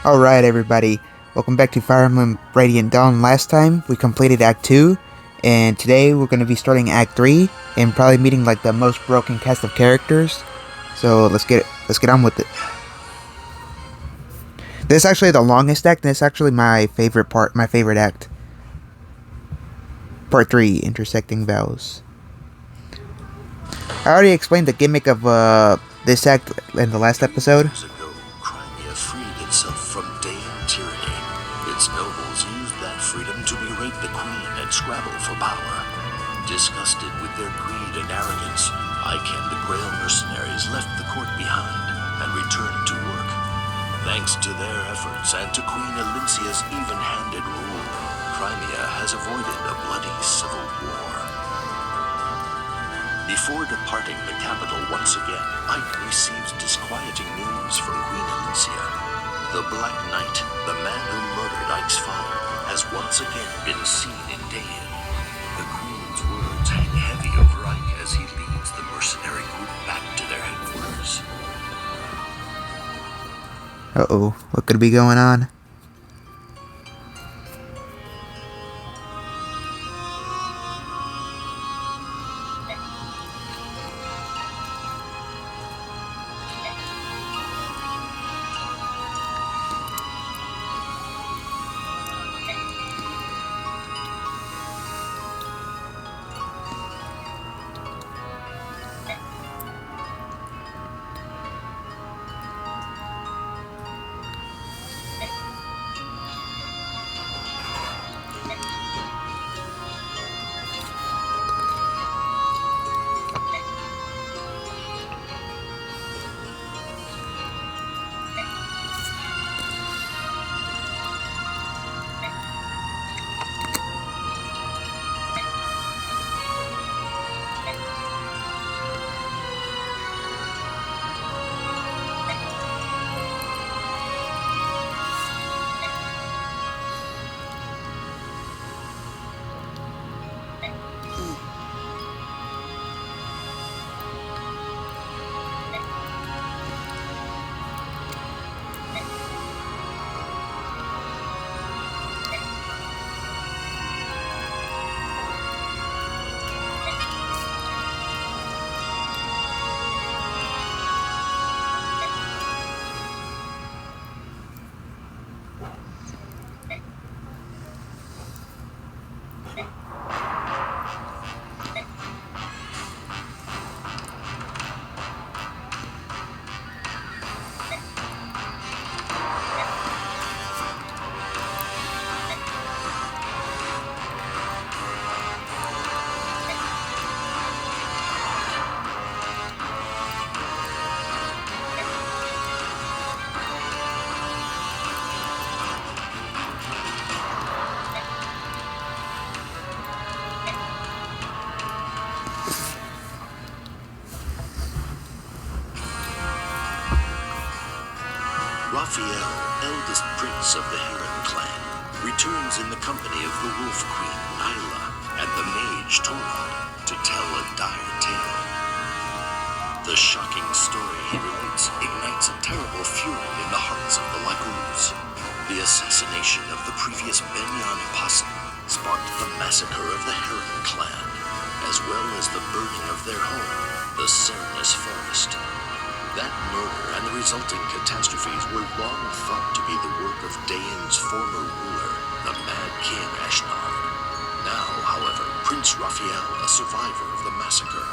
Alright everybody, welcome back to Fire Emblem Radiant Dawn. Last time we completed Act 2, and today we're going to be starting Act 3, and probably meeting like the most broken cast of characters. So let's get on with it. This is actually the longest act, and it's actually my favorite act. Part 3, Intersecting Vows. I already explained the gimmick of this act in the last episode. Its nobles used that freedom to berate the queen and scrabble for power. Disgusted with their greed and arrogance, Iken the Grail mercenaries left the court behind and returned to work. Thanks to their efforts and to Queen Elincia's even-handed rule, Crimea has avoided a bloody civil war. Before departing the capital once again, Ike receives disquieting news from Queen Elincia. The Black Knight, the man who murdered Ike's father, has once again been seen in Dayan. The Queen's words hang heavy over Ike as he leads the mercenary group back to their headquarters. Uh-oh, what could be going on? Raphael, eldest prince of the Heron clan, returns in the company of the Wolf Queen, Nyla, and the mage, Torod, to tell a dire tale. The shocking story he relates ignites a terrible fury in the hearts of the Laguz. The assassination of the previous Benyan Possum sparked the massacre of the Heron clan, as well as the burning of their home, the Cernus Forest. That murder and the resulting catastrophes were long thought to be the work of Dayan's former ruler, the Mad King Ashnard. Now, however, Prince Raphael, a survivor of the massacre,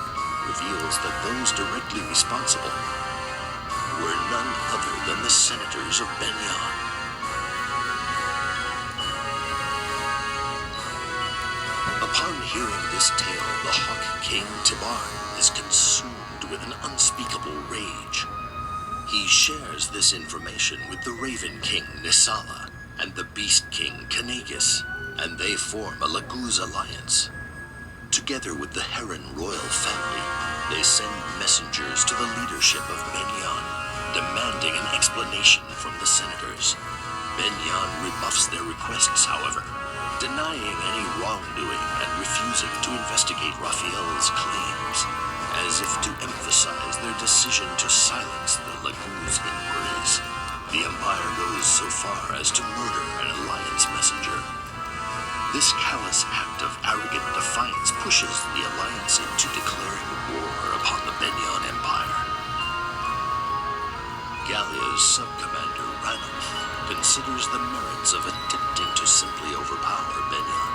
reveals that those directly responsible were none other than the senators of Benyan. Upon hearing this tale, the Hawk King Tibarn is consumed with an unspeakable rage. He shares this information with the Raven King Nisala and the Beast King Kanagus, and they form a Laguz alliance. Together with the Heron royal family, they send messengers to the leadership of Benyan, demanding an explanation from the senators. Benyan rebuffs their requests, however, denying any wrongdoing and refusing to investigate Raphael's claims, as if to emphasize their decision to silence the Laguz inquiries. The Empire goes so far as to murder an Alliance messenger. This callous act of arrogant defiance pushes the Alliance into declaring war upon the Benyon Empire. Gallia's sub-commander, Ranulf, considers the merits of attempting to simply overpower Benyon.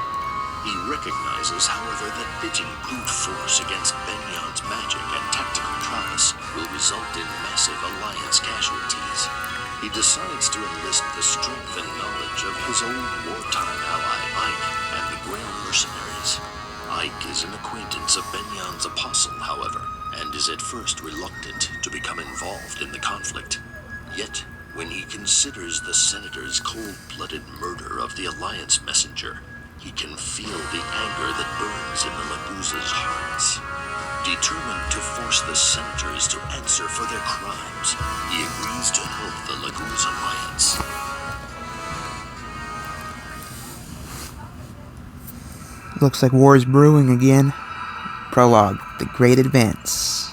He recognizes, however, that pitting brute force against Benyon's magic and tactical prowess will result in massive Alliance casualties. He decides to enlist the strength and knowledge of his old wartime ally, Ike, and the Grail mercenaries. Ike is an acquaintance of Benyon's apostle, however, and is at first reluctant to become involved in the conflict. Yet, when he considers the Senator's cold-blooded murder of the Alliance messenger, he can feel the anger that burns in the Laguza's hearts. Determined to force the Senators to answer for their crimes, he agrees to help the Laguza Alliance. Looks like war is brewing again. Prologue, The Great Advance.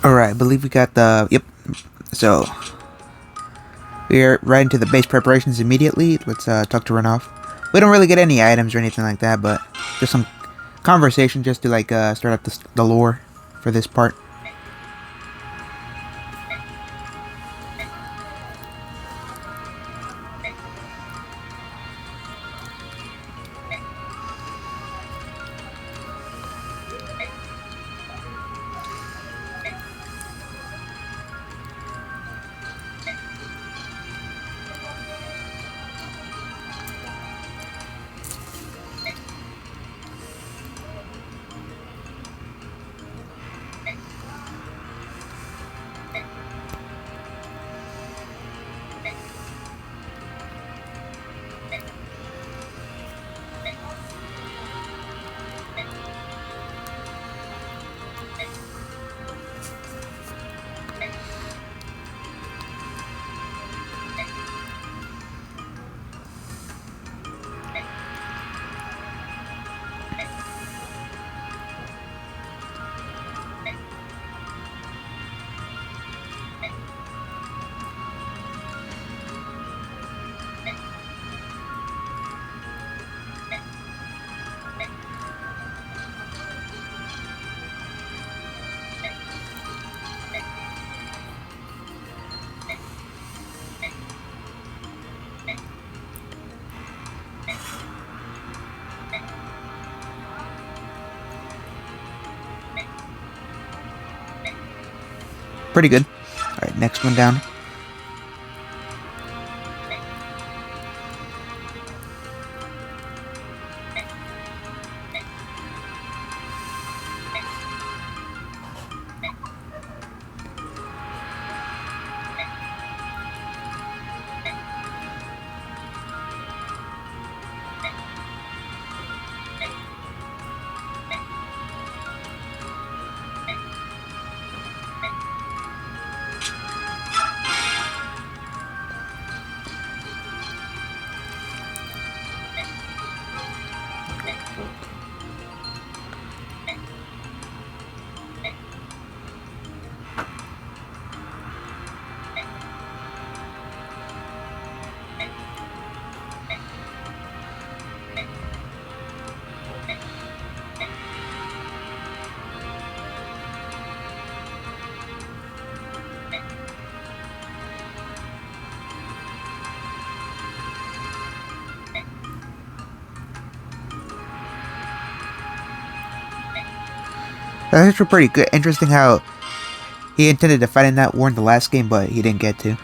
Alright, I believe we got the... Yep. So, we're right into the base preparations immediately. Let's talk to Ranulf. We don't really get any items or anything like that, but just some conversation just to like start up the lore for this part. Pretty good. Alright, next one down. That's actually pretty good. Interesting how he intended to fight in that war in the last game, but he didn't get to.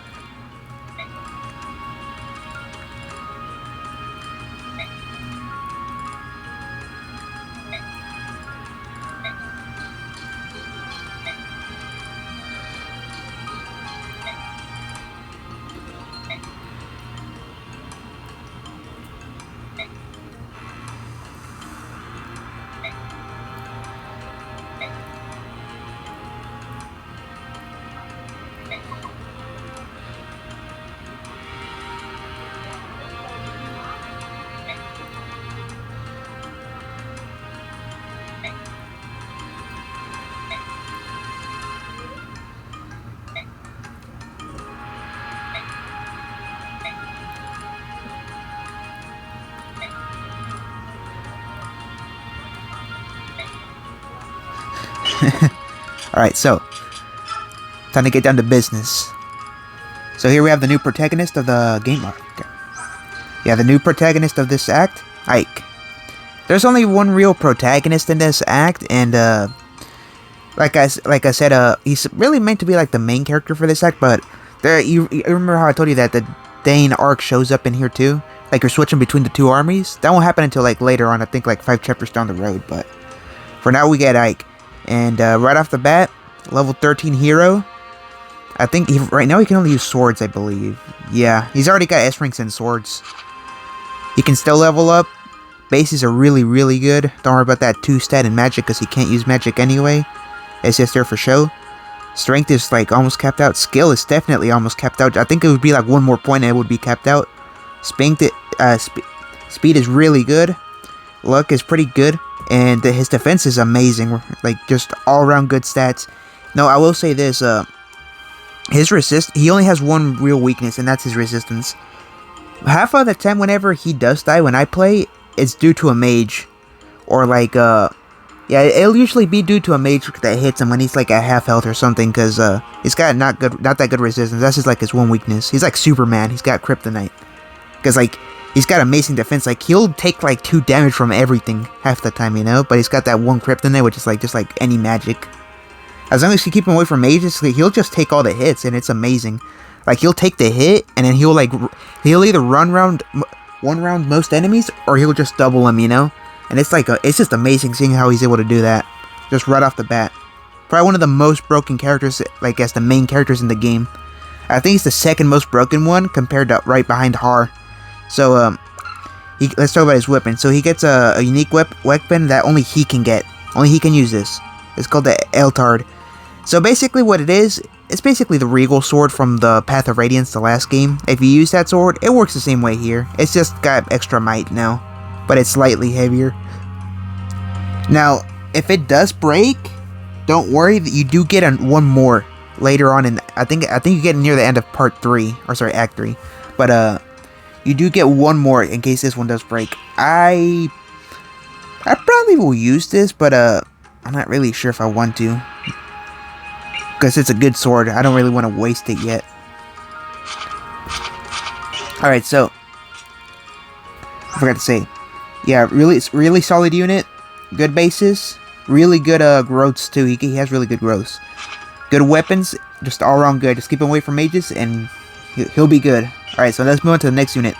Alright, so time to get down to business. So here we have the new protagonist of the game. Okay. Yeah, the new protagonist of this act, Ike. There's only one real protagonist in this act, and like I said, he's really meant to be like the main character for this act. But you remember how I told you that the Dane arc shows up in here too? Like you're switching between the two armies. That won't happen until like later on. I think like 5 chapters down the road. But for now, we get Ike. And right off the bat, level 13 hero. I think right now he can only use swords, I believe. Yeah, he's already got S ranks and swords. He can still level up. Bases are really, really good. Don't worry about that 2 stat in magic because he can't use magic anyway. It's just there for show. Strength is like almost capped out. Skill is definitely almost capped out. I think it would be like 1 more point and it would be capped out. Speed is really good. Luck is pretty good. And his defense is amazing, like just all around good stats. No, I will say this, he only has one real weakness, and that's his resistance. Half of the time whenever he does die when I play, it's due to a mage. Or like, yeah, it'll usually be due to a mage that hits him when he's like at half health or something, because he's got not that good resistance. That's just like his one weakness. He's like Superman, he's got kryptonite. Because like, he's got amazing defense. Like, he'll take like 2 damage from everything half the time, you know? But he's got that one kryptonite, which is like just like any magic. As long as you keep him away from mages, he'll just take all the hits, and it's amazing. Like, he'll take the hit, and then he'll either run round one round most enemies, or he'll just double them, you know? And it's like, it's just amazing seeing how he's able to do that. Just right off the bat. Probably one of the most broken characters, like, as the main characters in the game. I think he's the 2nd most broken one, compared to right behind Har. So, let's talk about his weapon. So he gets a unique weapon that only he can get. Only he can use this. It's called the Eltard. So basically what it is, it's basically the Regal Sword from the Path of Radiance, the last game. If you use that sword, it works the same way here. It's just got extra might now, but it's slightly heavier. Now, if it does break, don't worry, that you do get one more later on. I think you get near the end of part 3, or sorry, act 3. But you do get one more in case this one does break. I probably will use this, but I'm not really sure if I want to. Because it's a good sword. I don't really want to waste it yet. Alright, so I forgot to say. Yeah, really solid unit. Good bases. Really good growths too. He has really good growths. Good weapons. Just all around good. Just keep him away from mages and he'll be good. Alright, so let's move on to the next unit.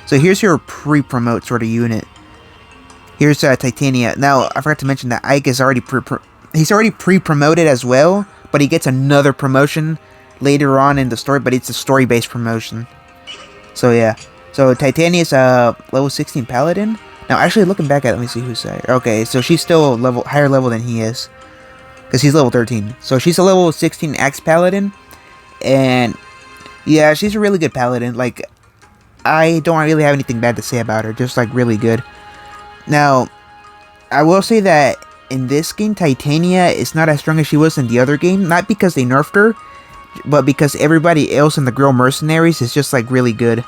So here's your pre-promote sort of unit. Here's Titania. Now, I forgot to mention that Ike is already he's already pre-promoted as well, but he gets another promotion later on in the story, but it's a story-based promotion. So yeah. So Titania's level 16 paladin. Now, actually looking back at it, let me see who's there. Okay, so she's still higher level than he is, because he's level 13. So she's a level 16 axe paladin, and yeah, she's a really good paladin. Like, I don't really have anything bad to say about her. Just like really good. Now, I will say that in this game, Titania is not as strong as she was in the other game. Not because they nerfed her, but because everybody else in the girl mercenaries is just like really good.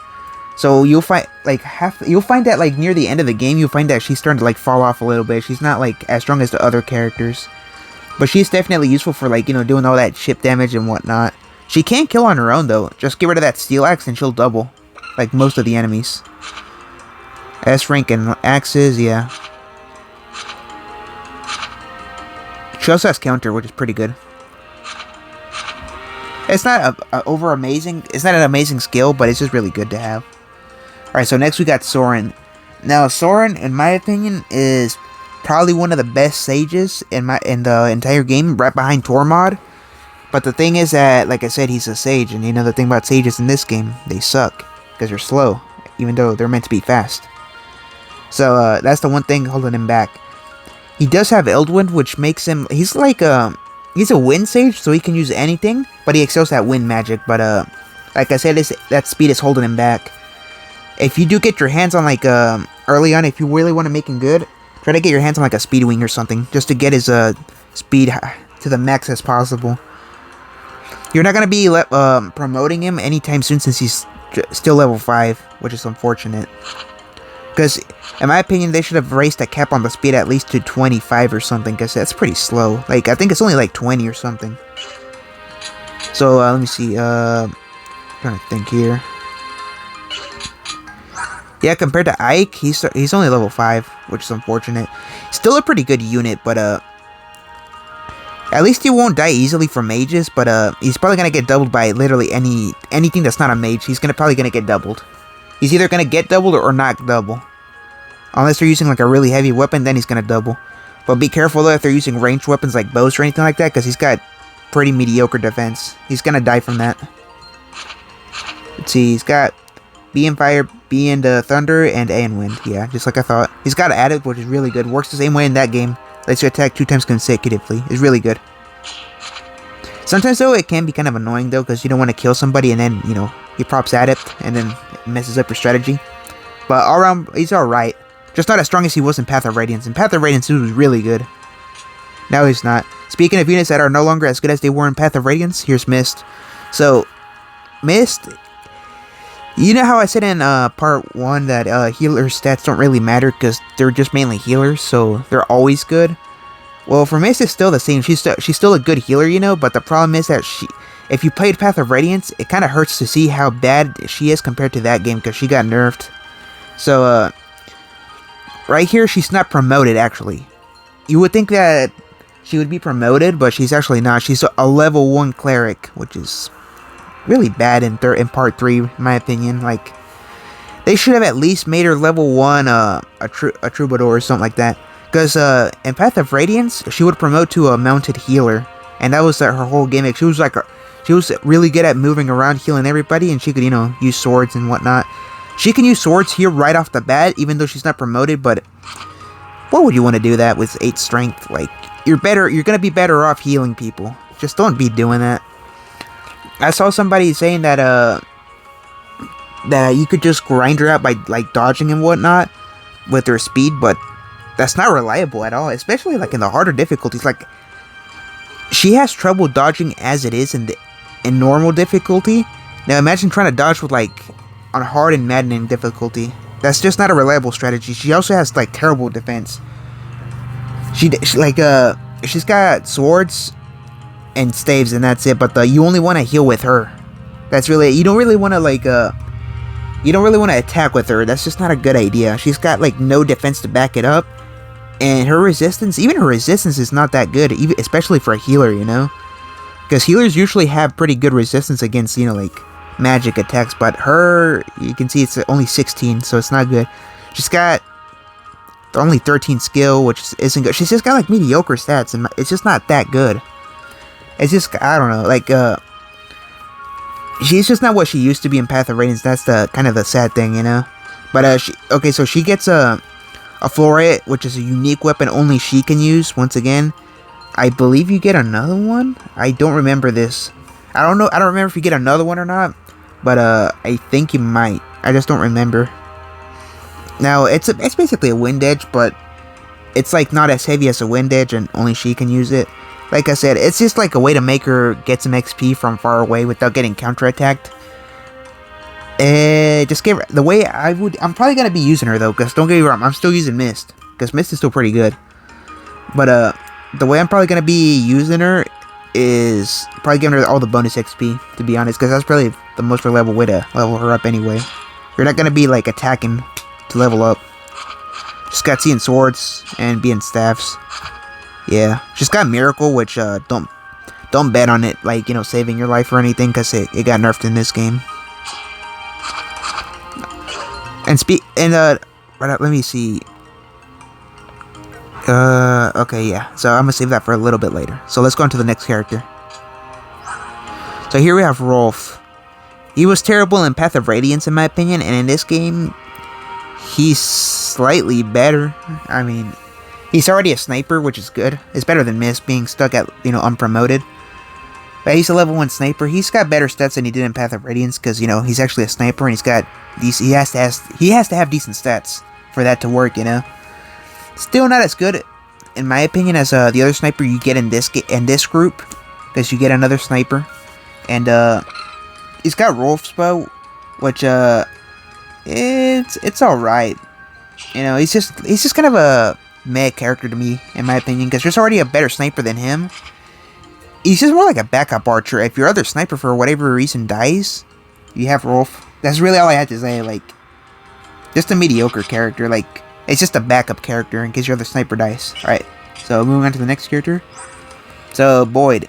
So you'll find that like near the end of the game, you'll find that she's starting to like fall off a little bit. She's not like as strong as the other characters, but she's definitely useful for like, you know, doing all that ship damage and whatnot. She can't kill on her own though. Just get rid of that steel axe and she'll double, like most of the enemies. S rank and axes, yeah. She also has counter, which is pretty good. It's not it's not an amazing skill, but it's just really good to have. Alright, so next we got Soren. Now, Soren, in my opinion, is probably one of the best sages in the entire game, right behind Tormod. But the thing is that, like I said, he's a sage, and you know the thing about sages in this game, they suck because they're slow, even though they're meant to be fast. So that's the one thing holding him back. He does have Eldwind, which makes him, he's like he's a wind sage, so he can use anything, but he excels at wind magic. But like I said, that speed is holding him back. If you do get your hands on like early on, if you really want to make him good, try to get your hands on like a speed wing or something, just to get his speed to the max as possible. You're not going to be promoting him anytime soon since he's still level 5, which is unfortunate. Because, in my opinion, they should have raised the cap on the speed at least to 25 or something, because that's pretty slow. Like, I think it's only like 20 or something. So, let me see. I'm trying to think here. Yeah, compared to Ike, he's only level 5, which is unfortunate. Still a pretty good unit, but at least he won't die easily from mages, but he's probably gonna get doubled by literally anything that's not a mage. He's probably gonna get doubled. He's either gonna get doubled or not double. Unless they're using like a really heavy weapon, then he's gonna double. But be careful though if they're using ranged weapons like bows or anything like that, because he's got pretty mediocre defense. He's gonna die from that. Let's see, he's got B in fire, B in thunder, and A in wind. Yeah, just like I thought. He's got Addict, which is really good. Works the same way in that game. Lets you attack 2 times consecutively. It's really good. Sometimes though, it can be kind of annoying though, because you don't want to kill somebody and then, you know, he props Adept and then it messes up your strategy. But all around, he's alright. Just not as strong as he was in Path of Radiance. In Path of Radiance, he was really good. Now he's not. Speaking of units that are no longer as good as they were in Path of Radiance, here's Mist. So, Mist, you know how I said in part 1 that healer stats don't really matter because they're just mainly healers, so they're always good? Well, for Mist, it's still the same. She's still a good healer, you know, but the problem is that if you played Path of Radiance, it kind of hurts to see how bad she is compared to that game because she got nerfed. So, right here, she's not promoted, actually. You would think that she would be promoted, but she's actually not. She's a level 1 cleric, which is really bad in part 3, in my opinion. Like, they should have at least made her level 1 a troubadour or something like that. Because in Path of Radiance, she would promote to a mounted healer, and that was her whole gimmick. She was really good at moving around, healing everybody, and she could, you know, use swords and whatnot. She can use swords here right off the bat, even though she's not promoted. But what would you want to do that with 8 strength? Like, you're gonna be better off healing people. Just don't be doing that. I saw somebody saying that that you could just grind her out by like dodging and whatnot with her speed, but that's not reliable at all, especially like in the harder difficulties. Like, she has trouble dodging as it is in normal difficulty. Now imagine trying to dodge with like on hard and maddening difficulty. That's just not a reliable strategy. She also has like terrible defense. She's got swords and staves and that's it, but you only want to heal with her. That's really, you don't really want to attack with her. That's just not a good idea. She's got like no defense to back it up, and her resistance is not that good, especially for a healer, you know, because healers usually have pretty good resistance against, you know, like magic attacks, but her, you can see it's only 16, so it's not good. She's got only 13 skill, which isn't good. She's just got like mediocre stats, and it's just not that good. It's just, I don't know, like, she's just not what she used to be in Path of Radiance. That's the kind of the sad thing, you know. But so she gets a Floret, which is a unique weapon only she can use. Once again, I believe you get another one. I don't remember this. I don't know. I don't remember if you get another one or not. But I think you might. I just don't remember. Now it's basically a wind edge, but it's like not as heavy as a wind edge, and only she can use it. Like I said, it's just like a way to make her get some XP from far away without getting counterattacked. Just give her, the way I'm probably going to be using her though, because don't get me wrong, I'm still using Mist, because Mist is still pretty good. But the way I'm probably going to be using her is probably giving her all the bonus XP, to be honest, because that's probably the most reliable way to level her up anyway. You're not going to be like attacking to level up. Just got seeing swords and being staffs. Yeah, she's got Miracle, which don't bet on it, like, you know, saving your life or anything, because it got nerfed in this game. Let me see. Okay, yeah. So I'm gonna save that for a little bit later. So let's go on to the next character. So here we have Rolf. He was terrible in Path of Radiance, in my opinion, and in this game, he's slightly better. I mean, he's already a sniper, which is good. It's better than Mist being stuck at, you know, unpromoted. But he's a level 1 sniper. He's got better stats than he did in Path of Radiance, because, you know, he's actually a sniper, and he's got these. He has to have decent stats for that to work, you know. Still not as good, in my opinion, as the other sniper you get in this group, because you get another sniper, and he's got Rolf's bow, which it's all right. You know, he's just kind of a meh character to me, in my opinion, because there's already a better sniper than him. He's just more like a backup archer. If your other sniper, for whatever reason, dies, you have Rolf. That's really all I had to say. Like, just a mediocre character. Like, it's just a backup character in case your other sniper dies. Alright, so moving on to the next character. So, Boyd.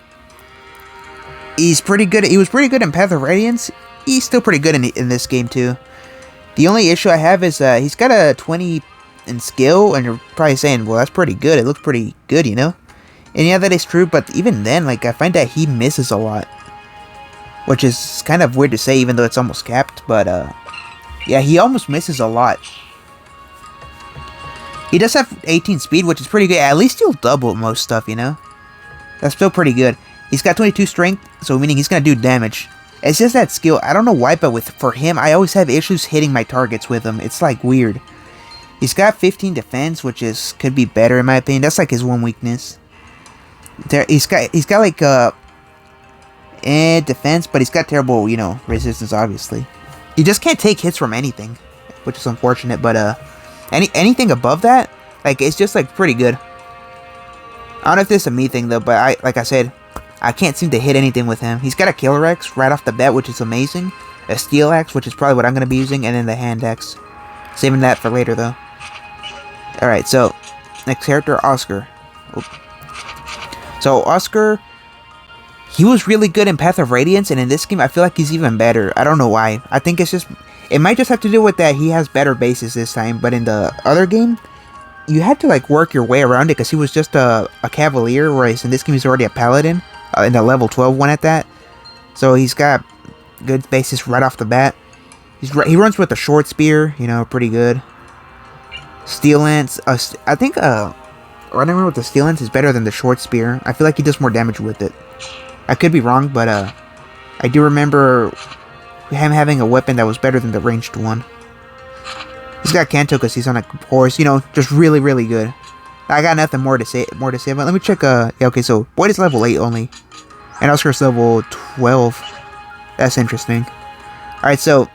He's pretty good. He was pretty good in Path of Radiance. He's still pretty good in this game, too. The only issue I have is he's got a 20 in skill, and you're probably saying, well, that's pretty good. It looks pretty good, you know? And yeah, that is true, but even then, like, I find that he misses a lot. Which is kind of weird to say, even though it's almost capped, but, yeah, he almost misses a lot. He does have 18 speed, which is pretty good. At least he'll double most stuff, you know? That's still pretty good. He's got 22 strength, so meaning he's gonna do damage. It's just that skill. I don't know why, but for him, I always have issues hitting my targets with him. It's, like, weird. He's got 15 defense, which could be better, in my opinion. That's, like, his one weakness. He's got like, defense, but he's got terrible, you know, resistance, obviously. He just can't take hits from anything, which is unfortunate, but, anything above that, like, it's just, like, pretty good. I don't know if this is a me thing, though, but like I said, I can't seem to hit anything with him. He's got a Killer Axe right off the bat, which is amazing. A Steel Axe, which is probably what I'm going to be using, and then the Hand Axe. Saving that for later, though. Alright, so, next character, Oscar. Oop. So, Oscar, he was really good in Path of Radiance, and in this game, I feel like he's even better. I don't know why. I think it might just have to do with that he has better bases this time, but in the other game, you had to, like, work your way around it, because he was just a Cavalier, whereas in this game, he's already a Paladin, in the level 12 one at that. So, he's got good bases right off the bat. He runs with a short spear, you know, pretty good. Steel Lance, I think, running with the Steel Lance is better than the short spear. I feel like he does more damage with it. I could be wrong, but I do remember him having a weapon that was better than the ranged one. He's got Kanto because he's on a horse, you know, just really, really good. I got nothing more to say about. Let me check. Yeah, okay, so Boyd is level 8 only, and Oscar's level 12. That's interesting. All right, so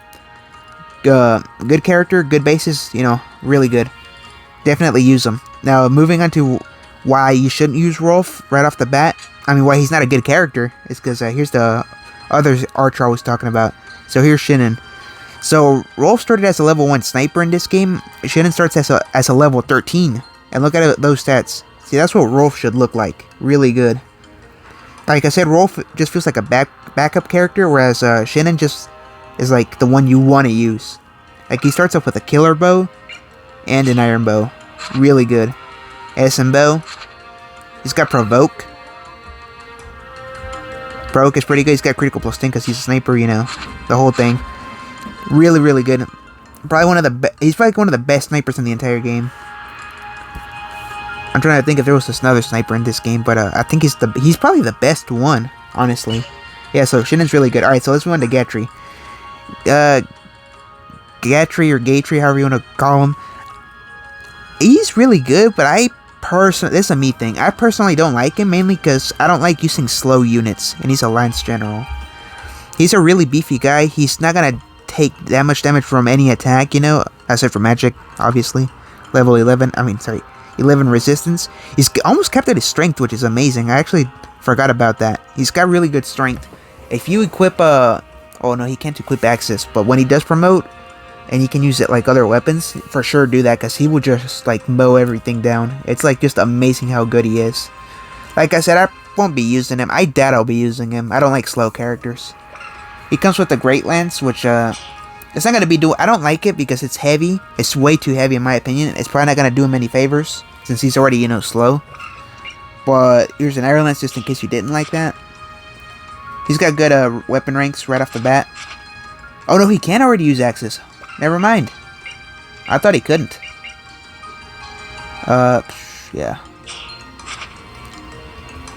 good character, good bases, you know, really good. Definitely use him. Now, moving on to why you shouldn't use Rolf right off the bat. I mean, why he's not a good character is because here's the other archer I was talking about. So here's Shinnon. So Rolf started as a level 1 sniper in this game. Shinnon starts as a level 13. And look at those stats. See, that's what Rolf should look like. Really good. Like I said, Rolf just feels like a backup character, whereas Shinnon just is like the one you want to use. Like, he starts off with a killer bow and an iron bow. Really good. Edison bow. He's got provoke. Provoke is pretty good. He's got critical plus 10 because he's a sniper, you know. The whole thing. Really, really good. Probably one of the he's probably one of the best snipers in the entire game. I'm trying to think if there was another sniper in this game, but I think he's probably the best one, honestly. Yeah, so Shinnon's really good. Alright, so let's move on to Gatry. Gatry or Gatry, however you want to call him. He's really good, but this is a me thing. I personally don't like him, mainly because I don't like using slow units, and he's a Lance General. He's a really beefy guy. He's not gonna take that much damage from any attack, you know, aside from magic, obviously. Level 11 resistance. He's almost kept at his strength, which is amazing. I actually forgot about that. He's got really good strength. If you equip oh no, he can't equip access, but when he does promote, and you can use it like other weapons, for sure do that, because he will just like mow everything down. It's like just amazing how good he is. Like I said, I won't be using him. I doubt I'll be using him. I don't like slow characters. He comes with the Great Lance, which it's not gonna be I don't like it because it's heavy. It's way too heavy in my opinion. It's probably not gonna do him any favors since he's already, you know, slow. But here's an Iron Lance just in case you didn't like that. He's got good weapon ranks right off the bat. Oh no, he can already use axes. Never mind. I thought he couldn't. Yeah.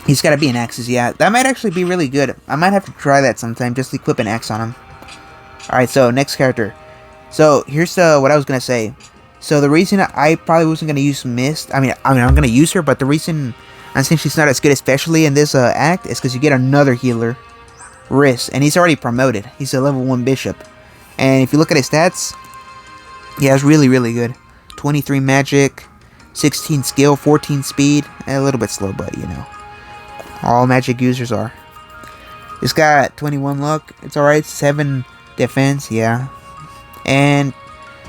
He's got to be an axes, yeah. That might actually be really good. I might have to try that sometime, just equip an axe on him. Alright, so next character. So here's what I was going to say. So the reason I probably wasn't going to use Mist, I mean I'm going to use her, but the reason I'm saying she's not as good, especially in this act, is because you get another healer, Riss, and he's already promoted. He's a level 1 bishop. And if you look at his stats, yeah, it's really, really good. 23 magic, 16 skill, 14 speed, and a little bit slow, but you know. All magic users are. It's got 21 luck. It's alright. 7 defense. Yeah. And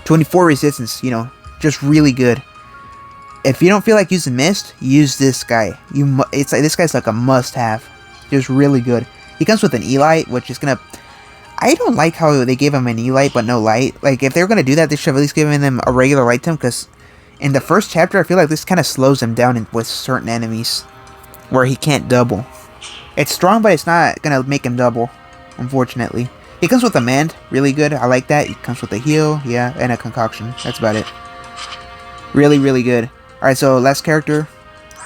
24 resistance. You know, just really good. If you don't feel like using Mist, use this guy. It's like this guy's like a must-have. Just really good. He comes with an E-Light, which is gonna. I don't like how they gave him an E-Light but no light. Like if they were gonna do that, they should have at least given them a regular light to him. Because in the first chapter, I feel like this kind of slows him down with certain enemies, where he can't double. It's strong, but it's not gonna make him double, unfortunately. He comes with a mend, really good. I like that. He comes with a heal, yeah, and a concoction. That's about it. Really, really good. Alright, so last character,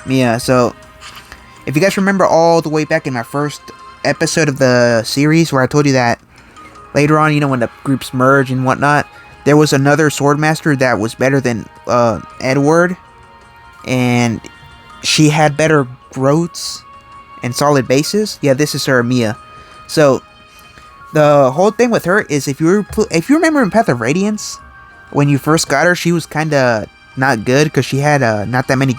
Mia. So, if you guys remember all the way back in my first episode of the series, where I told you that later on, you know, when the groups merge and whatnot, there was another Swordmaster that was better than Edward, and she had better growths and solid bases. Yeah, this is her, Mia. So the whole thing with her is if you remember in Path of Radiance, when you first got her, she was kind of not good because she had not that many.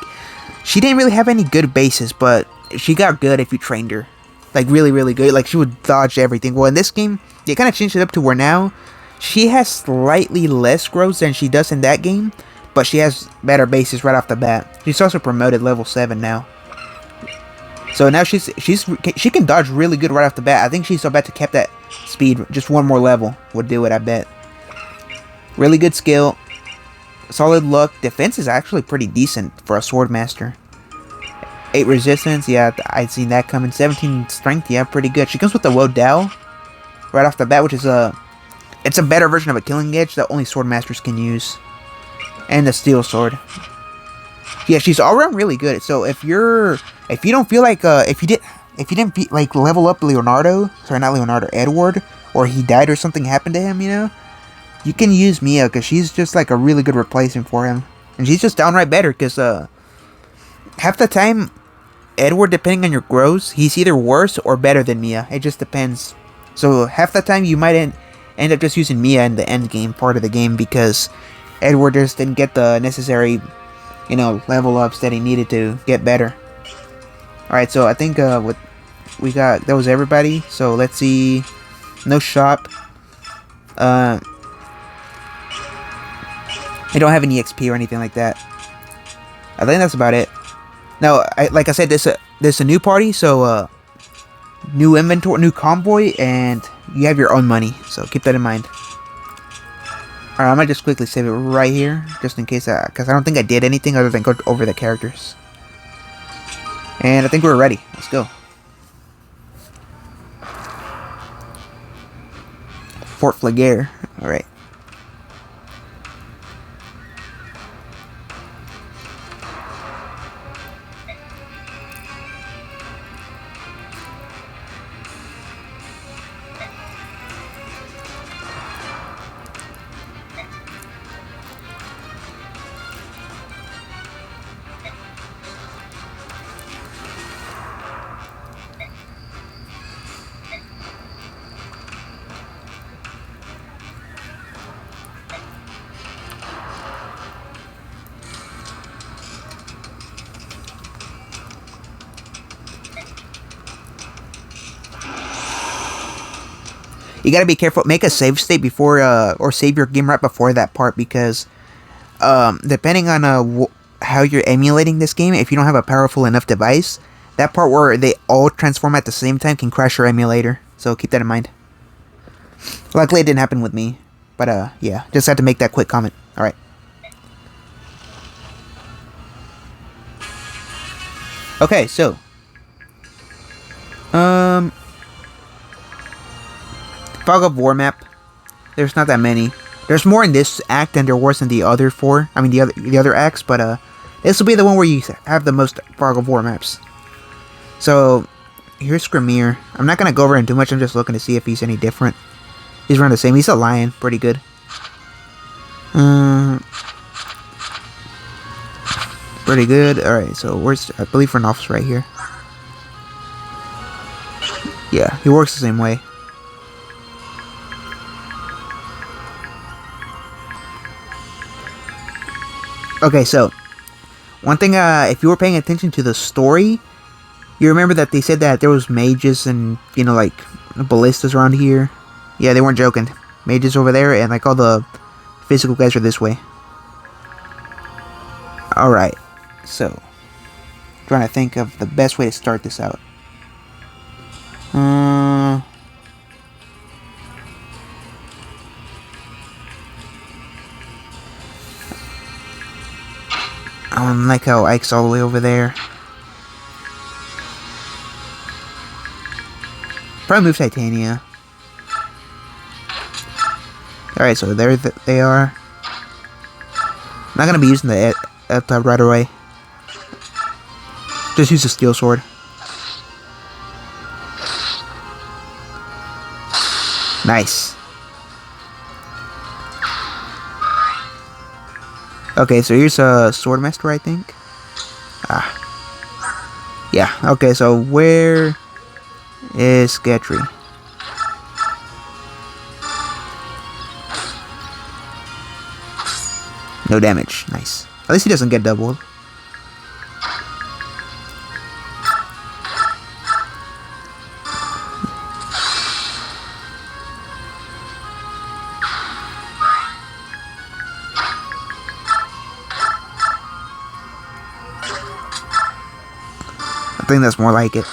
She didn't really have any good bases, but she got good if you trained her, like really, really good. Like she would dodge everything. Well, in this game, they kind of changed it up to where now she has slightly less growth than she does in that game, but she has better bases right off the bat. She's also promoted level 7 now. So now she can dodge really good right off the bat. I think she's about to cap that speed. Just one more level would do it, I bet. Really good skill. Solid luck. Defense is actually pretty decent for a Swordmaster. 8 resistance. Yeah, I'd seen that coming. 17 strength. Yeah, pretty good. She comes with the Wodao right off the bat, which is it's a better version of a Killing Edge that only Swordmasters can use. And the Steel Sword. Yeah, she's all around really good. So if you don't feel like if you didn't like level up Edward, or he died or something happened to him, you know, you can use Mia because she's just like a really good replacement for him, and she's just downright better because half the time Edward, depending on your growths, he's either worse or better than Mia. It just depends. So half the time you might end up just using Mia in the end game part of the game because Edward just didn't get the necessary, you know, level ups that he needed to get better. Alright, so I think what we got, that was everybody. So let's see. No shop. I don't have any XP or anything like that. I think that's about it. Now, like I said, there's a new party, so new inventory, new convoy, and you have your own money. So keep that in mind. Alright, I might just quickly save it right here, just in case, because I don't think I did anything other than go over the characters. And I think we're ready. Let's go. Fort Flaguer. Alright. You gotta be careful. Make a save state before, or save your game right before that part, because depending on how you're emulating this game, if you don't have a powerful enough device, that part where they all transform at the same time can crash your emulator. So keep that in mind. Luckily, it didn't happen with me, but yeah, just had to make that quick comment. All right. Okay, so Fog of War map. There's not that many. There's more in this act than there was in the other four. I mean the other acts, but this will be the one where you have the most Fog of War maps. So here's Skrimir. I'm not gonna go over him too much. I'm just looking to see if he's any different. He's around the same. He's a lion, pretty good. Pretty good. All right. So where's I believe Renolf's right here. Yeah, he works the same way. Okay, so one thing, if you were paying attention to the story, you remember that they said that there was mages and, you know, like ballistas around here. Yeah, they weren't joking. Mages over there, and like all the physical guys are this way. Alright, so trying to think of the best way to start this out. I don't like how Ike's all the way over there. Probably move Titania. Alright, so there they are. I'm not gonna be using the F-Tab right away. Just use the steel sword. Nice. Okay, so here's a Swordmaster, I think. Yeah, okay, so where is Sketry? No damage. Nice. At least he doesn't get doubled. I think that's more like it.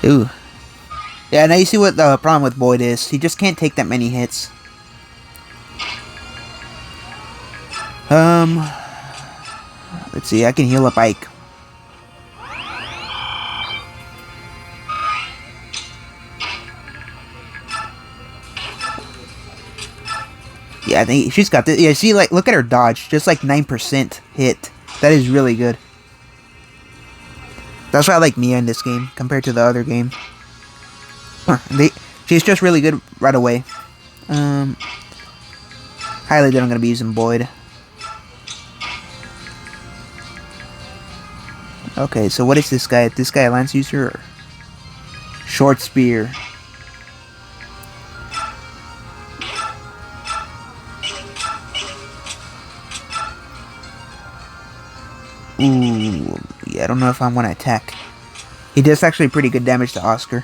Ooh. Yeah, now you see what the problem with Boyd is. He just can't take that many hits. Let's see, I can heal up Ike. Yeah, I think she's got this. Yeah, see, like, look at her dodge. Just like 9% hit. That is really good. That's why I like Mia in this game compared to the other game. She's just really good right away. Highly that I'm going to be using Boyd. Okay, so what is this guy? This guy a lance user? Short spear. Ooh, yeah, I don't know if I want to attack. He does actually pretty good damage to Oscar.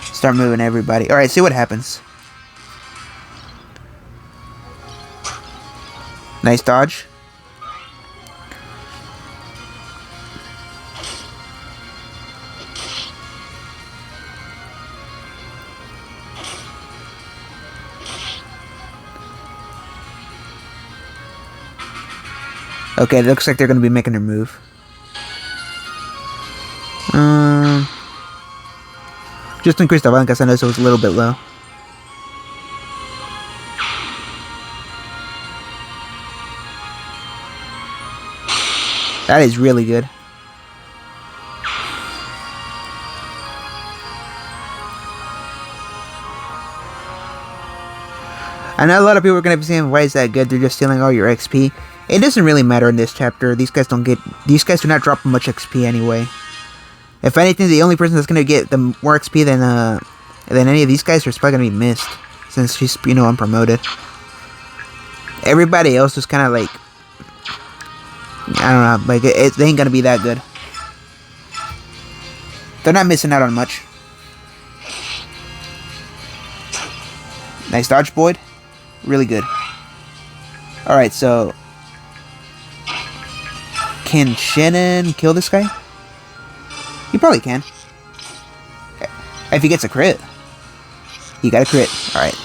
Start moving everybody. Alright, see what happens. Nice dodge. Okay, it looks like they're going to be making their move. Just increase the volume because I know so it's a little bit low. That is really good. I know a lot of people are going to be saying, why is that good? They're just stealing all your XP. It doesn't really matter in this chapter. These guys do not drop much XP anyway. If anything, the only person that's gonna get the more XP than any of these guys is probably gonna be Mist, since she's, you know, unpromoted. Everybody else is kind of like, I don't know, like they ain't gonna be that good. They're not missing out on much. Nice dodge, Boyd. Really good. Alright, so... Can Shannon kill this guy? He probably can. If he gets a crit. He got a crit. Alright.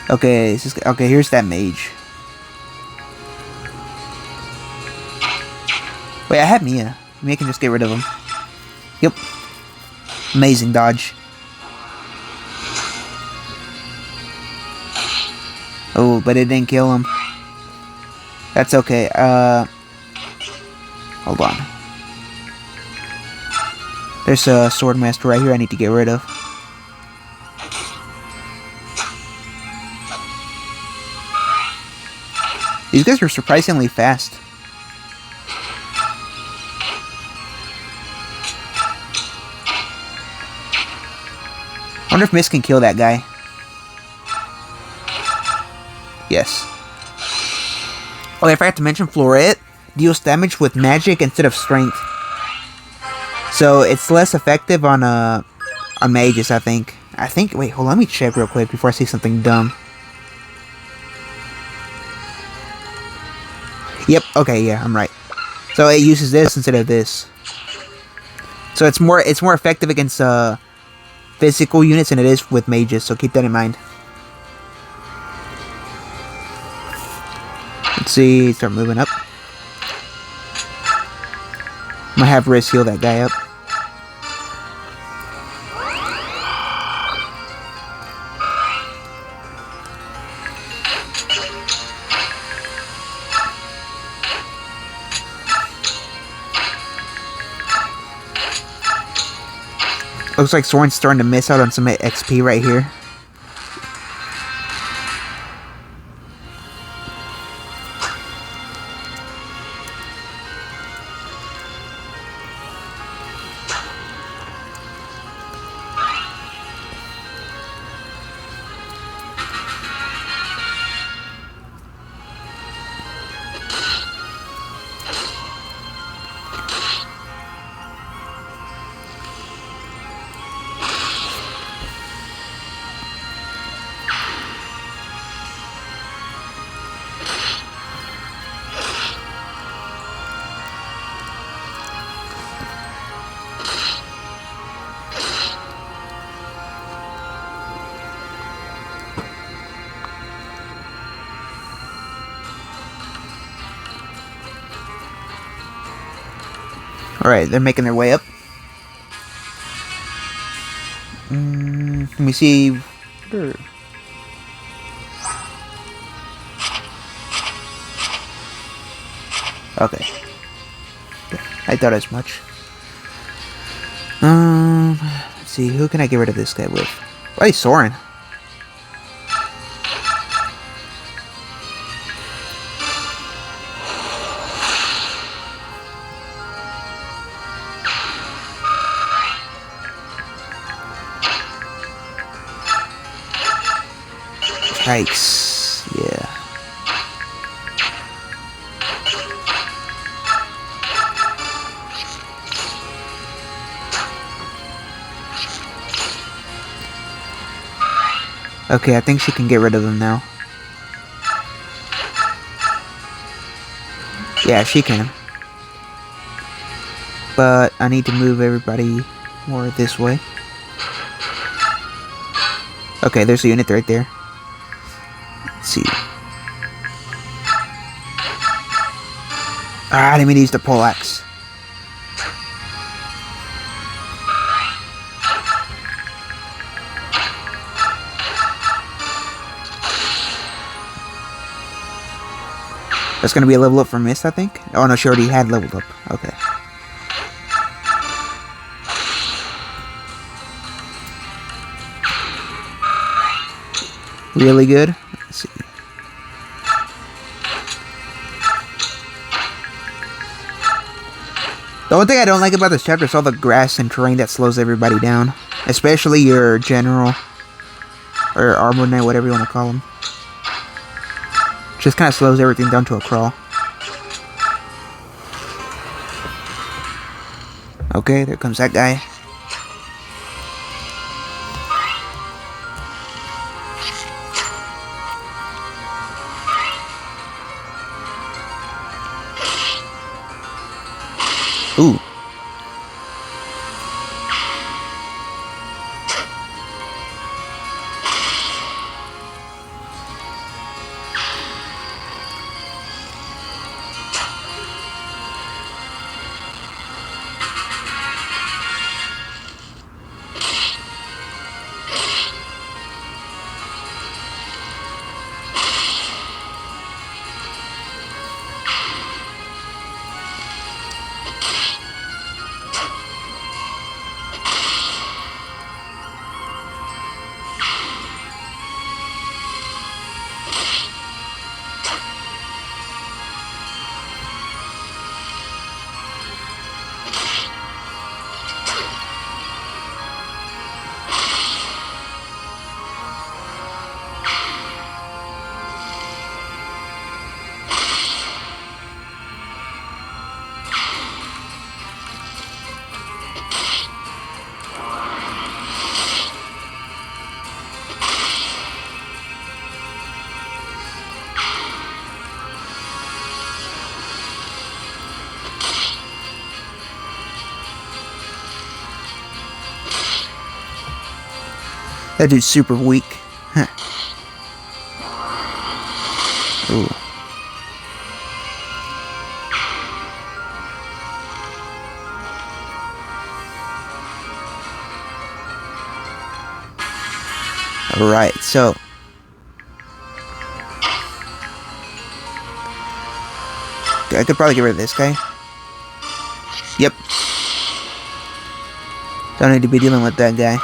Okay, okay, here's that mage. Wait, I have Mia. Mia can just get rid of him. Yep. Amazing dodge. Oh, but it didn't kill him. That's okay. Hold on. There's a Swordmaster right here I need to get rid of. These guys are surprisingly fast. I wonder if Mist can kill that guy. Yes. Oh, I forgot to mention Floret deals damage with magic instead of strength. So it's less effective on mages, I think. Wait, hold on, let me check real quick before I say something dumb. Yep, okay, yeah, I'm right. So it uses this instead of this. So it's more effective against physical units than it is with mages, so keep that in mind. Let's see, start moving up. I'm gonna have Riz heal that guy up. Looks like Soren's starting to miss out on some XP right here. Alright, they're making their way up. Let me see. Okay. I thought as much. Let's see, who can I get rid of this guy with? Why Soren? Yikes. Yeah. Okay, I think she can get rid of them now. Yeah, she can. But I need to move everybody more this way. Okay, there's a unit right there. Let's see. Ah, let me use the poleaxe. That's gonna be a level up for Mist, I think. Oh no, she already had leveled up. Okay. Really good. Let's see. The only thing I don't like about this chapter is all the grass and terrain that slows everybody down. Especially your general. Or armor knight, whatever you want to call him. Just kind of slows everything down to a crawl. Okay, there comes that guy. Ooh. That dude's super weak. Huh. Ooh. Alright, so I could probably get rid of this guy. Yep. Don't need to be dealing with that guy.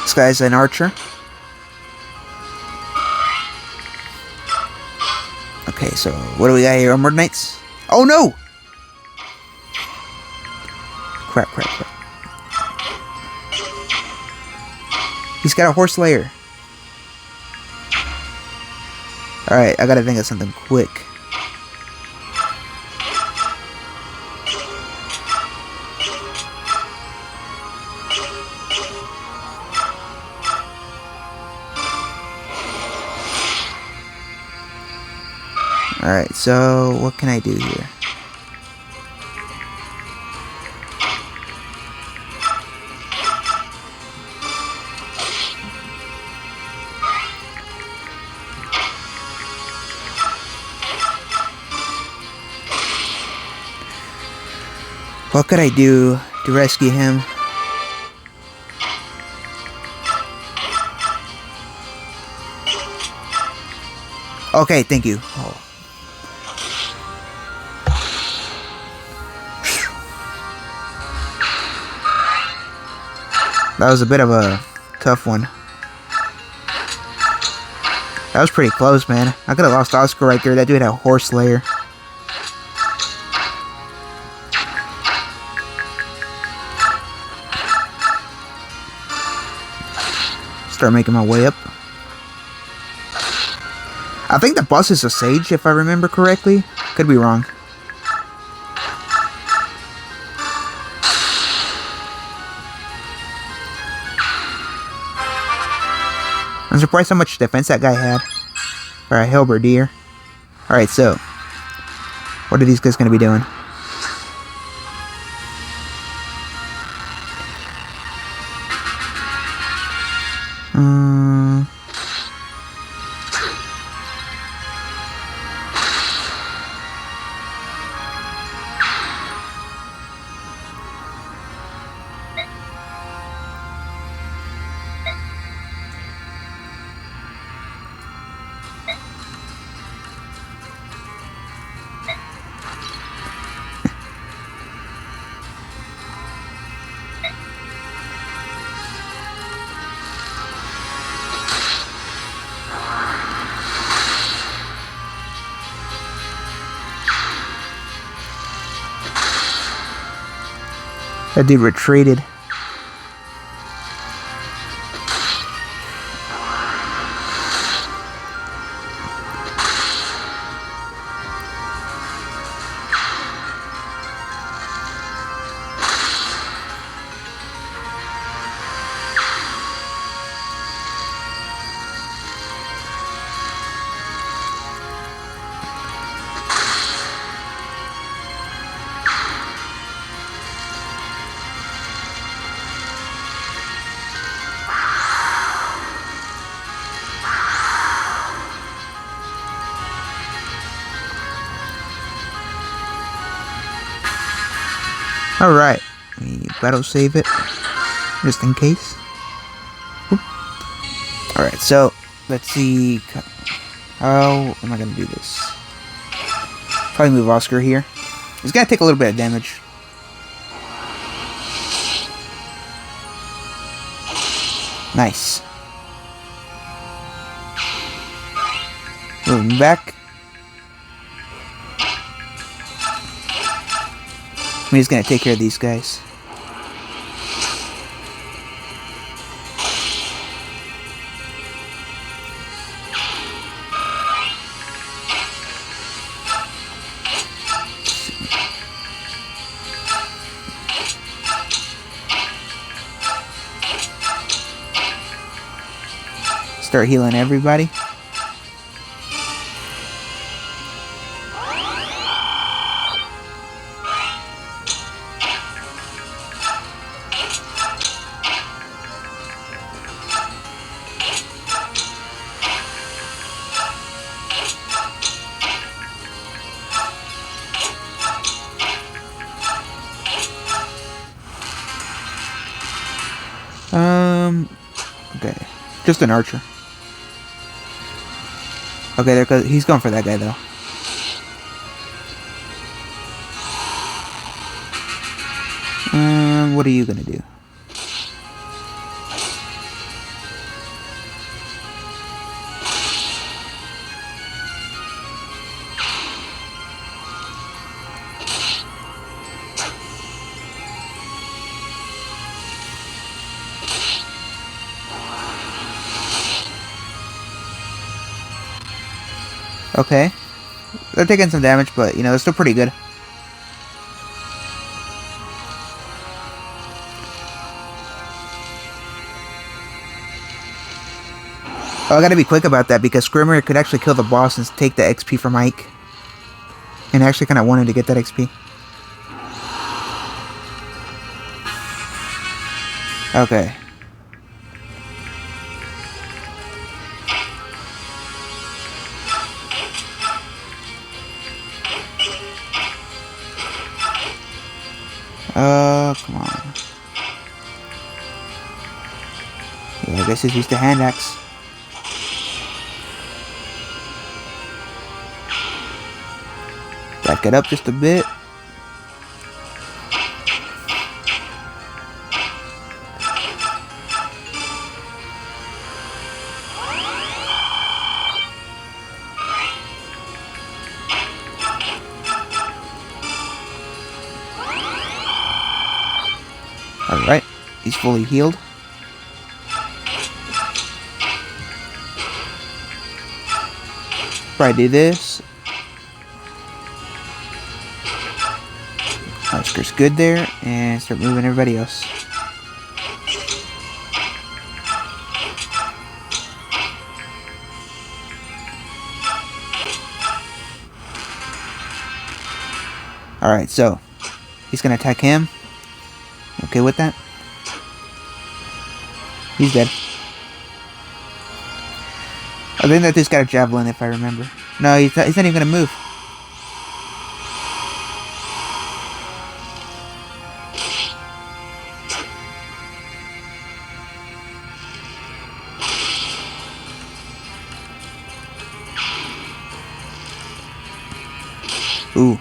This guy's an archer. Okay, so what do we got here? Armored Knights? Oh no! Crap, crap, crap. He's got a horse lair. Alright, I gotta think of something quick. Alright, so what can I do here? What could I do to rescue him? Okay, thank you. Oh. That was a bit of a tough one. That was pretty close, man. I could have lost Oscar right there. That dude had a horse lair. Start making my way up. I think the boss is a sage, if I remember correctly. Could be wrong. I'm surprised how much defense that guy had. For a halberdier. Alright, so. What are these guys going to be doing? That dude retreated. Alright, we battle save it, just in case. Alright, so, let's see, how am I gonna do this? Probably move Oscar here. He's gonna take a little bit of damage. Nice. Moving back. I'm just gonna take care of these guys. Start healing everybody. Okay. Just an archer. Okay, there, he's going for that guy, though. What are you gonna do? Okay. They're taking some damage, but, you know, they're still pretty good. Oh, I gotta be quick about that, because Scrimmer could actually kill the boss and take the XP from Ike. And I actually kind of wanted to get that XP. Okay. Come on. Yeah, I guess it's used the hand axe. Back it up just a bit. Alright, he's fully healed. Probably do this. Oscar's good there, and start moving everybody else. Alright, so he's gonna attack him. Okay with that? He's dead. I think that this got a javelin, if I remember. No, he's not even gonna move. Ooh.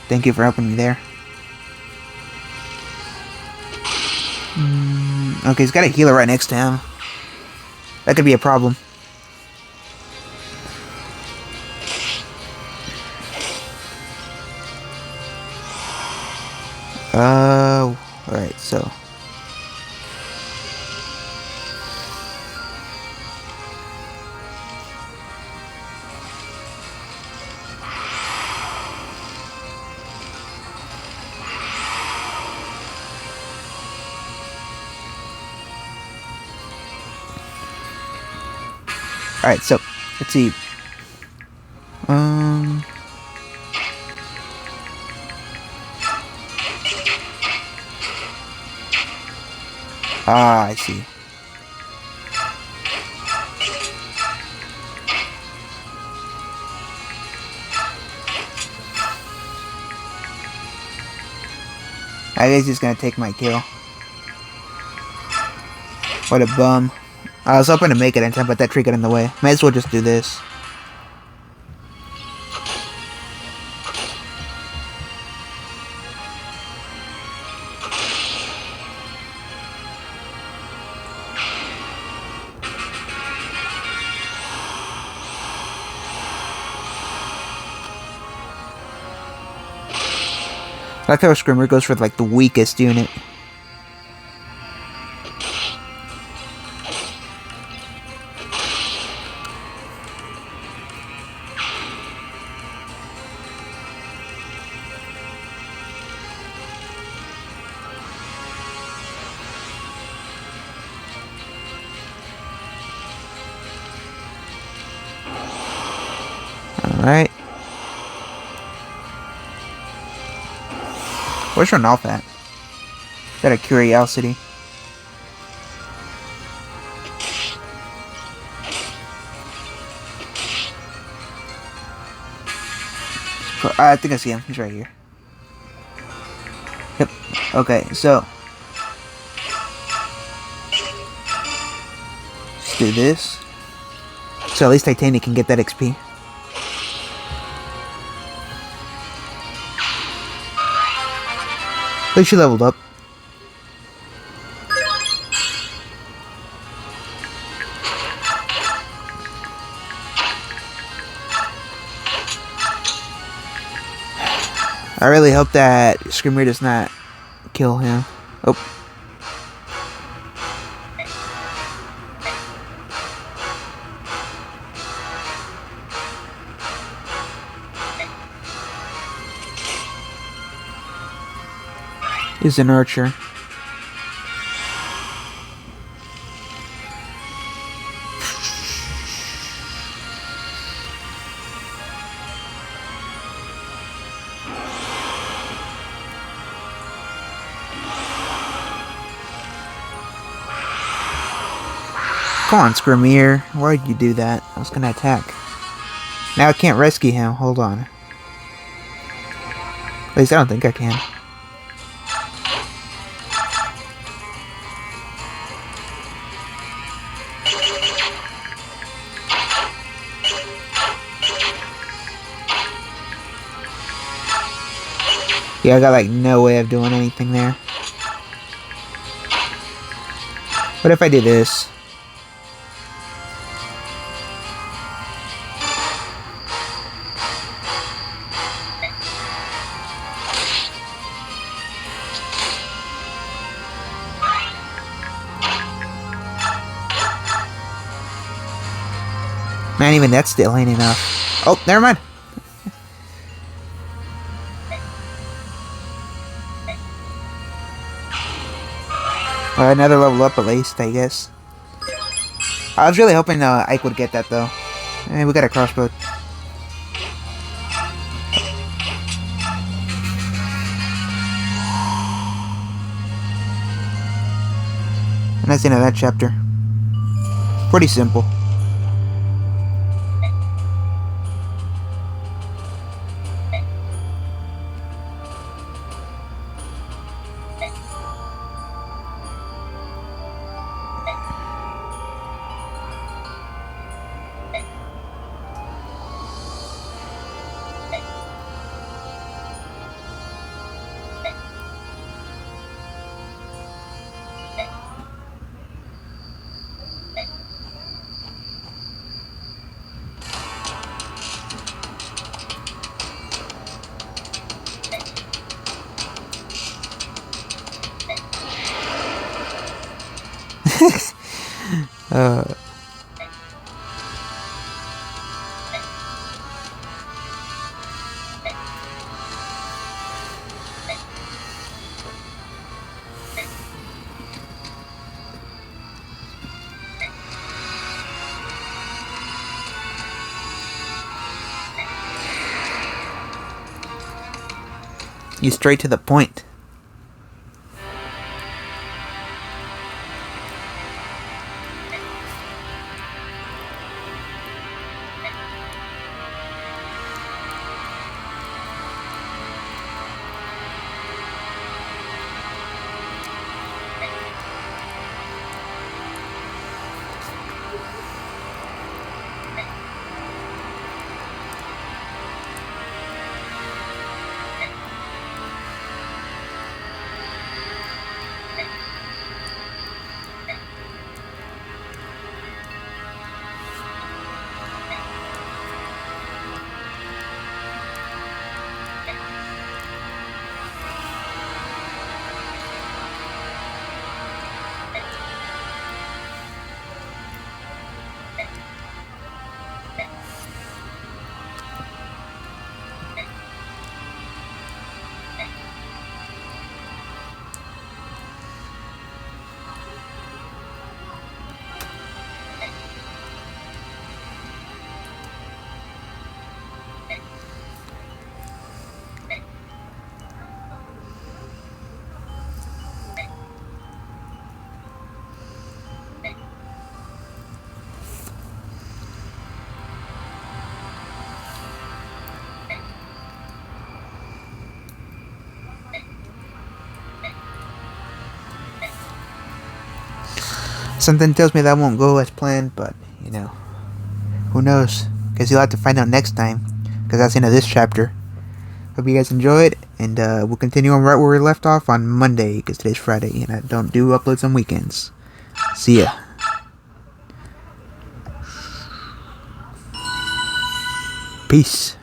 Thank you for helping me there. Okay, he's got a healer right next to him. That could be a problem. Alright, so, let's see. I see. I guess he's gonna take my kill. What a bum. I was hoping to make it in time, but that tree got in the way. May as well just do this. I like how Screamer goes for like the weakest unit. Alright. Where's Ronalf at? Is that a curiosity? I think I see him. He's right here. Yep. Okay, so. Let's do this. So at least Titania can get that XP. At least she leveled up. I really hope that Screamer does not kill him. Oh. Is an archer. Come on, Screamer. Why'd you do that? I was gonna attack. Now I can't rescue him. Hold on. At least I don't think I can. Yeah, I got like no way of doing anything there. What if I do this? Man, even that still ain't enough. Oh, never mind. Another level up at least, I guess. I was really hoping Ike would get that though. Hey, we got a crossbow. And that's the end of that chapter. Pretty simple. You straight to the point. Something tells me that won't go as planned, but, you know, who knows? Guess you'll have to find out next time, because that's the end of this chapter. Hope you guys enjoyed, and we'll continue on right where we left off on Monday, because today's Friday, and I don't do uploads on weekends. See ya. Peace.